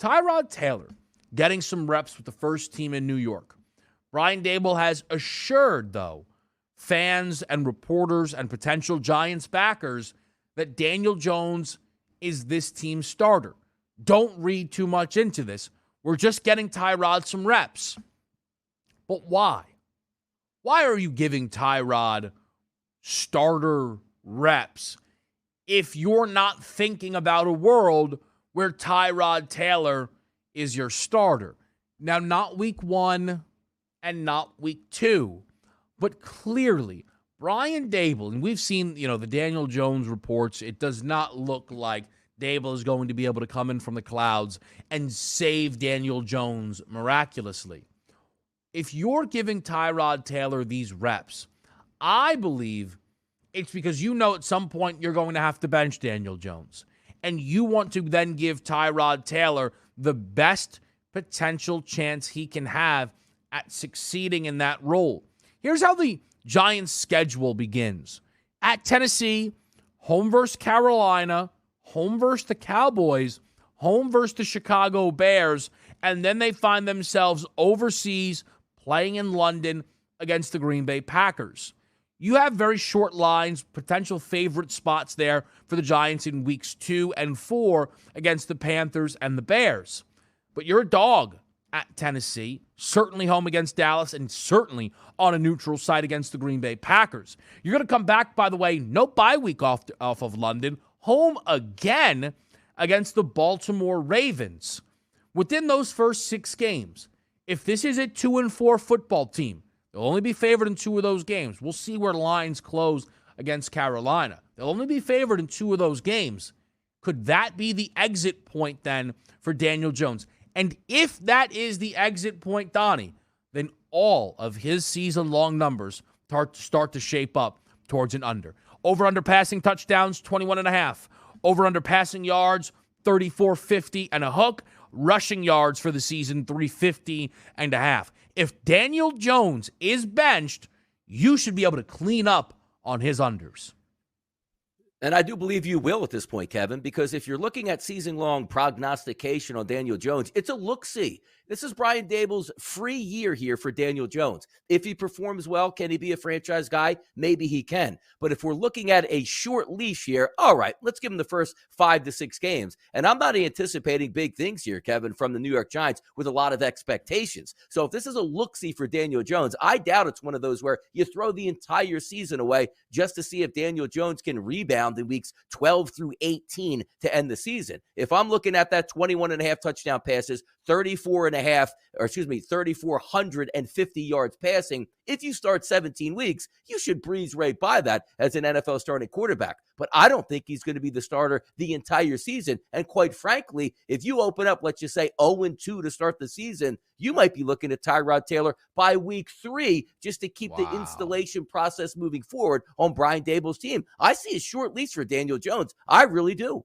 Tyrod Taylor getting some reps with the first team in New York. Brian Daboll has assured, though, fans and reporters and potential Giants backers that Daniel Jones is this team's starter. Don't read too much into this. We're just getting Tyrod some reps. But why? Why are you giving Tyrod starter reps if you're not thinking about a world where Tyrod Taylor is your starter? Now, not week 1 and not week 2, but clearly Brian Daboll, and we've seen, the Daniel Jones reports, it does not look like Daboll is going to be able to come in from the clouds and save Daniel Jones miraculously. If you're giving Tyrod Taylor these reps, I believe it's because at some point you're going to have to bench Daniel Jones. And you want to then give Tyrod Taylor the best potential chance he can have at succeeding in that role. Here's how the Giants' schedule begins. At Tennessee, home versus Carolina, home versus the Cowboys, home versus the Chicago Bears, and then they find themselves overseas playing in London against the Green Bay Packers. You have very short lines, potential favorite spots there for the Giants in weeks 2 and 4 against the Panthers and the Bears. But you're a dog at Tennessee, certainly home against Dallas, and certainly on a neutral site against the Green Bay Packers. You're going to come back, by the way, no bye week off of London, home again against the Baltimore Ravens. Within those first 6 games, if this is a 2-4 football team, they'll only be favored in 2 of those games. We'll see where lines close against Carolina. They'll only be favored in 2 of those games. Could that be the exit point then for Daniel Jones? And if that is the exit point, Donnie, then all of his season-long numbers start to shape up towards an under. Over-under passing touchdowns, 21.5. Over-under passing yards, 34.50 and a hook. Rushing yards for the season, 350.5. If Daniel Jones is benched, you should be able to clean up on his unders. And I do believe you will at this point, Kevin, because if you're looking at season-long prognostication on Daniel Jones, it's a look-see. This is Brian Daboll's free year here for Daniel Jones. If he performs well, can he be a franchise guy? Maybe he can. But if we're looking at a short leash here, all right, let's give him the first 5 to 6 games. And I'm not anticipating big things here, Kevin, from the New York Giants with a lot of expectations. So if this is a look-see for Daniel Jones, I doubt it's one of those where you throw the entire season away just to see if Daniel Jones can rebound in weeks 12 through 18 to end the season. If I'm looking at that 21.5 touchdown passes, 3,450 yards passing, if you start 17 weeks, you should breeze right by that as an NFL starting quarterback. But I don't think he's going to be the starter the entire season. And quite frankly, if you open up, let's just say 0-2 to start the season, you might be looking at Tyrod Taylor by week 3 just to keep the installation process moving forward on Brian Daboll's team. I see a short leash for Daniel Jones. I really do.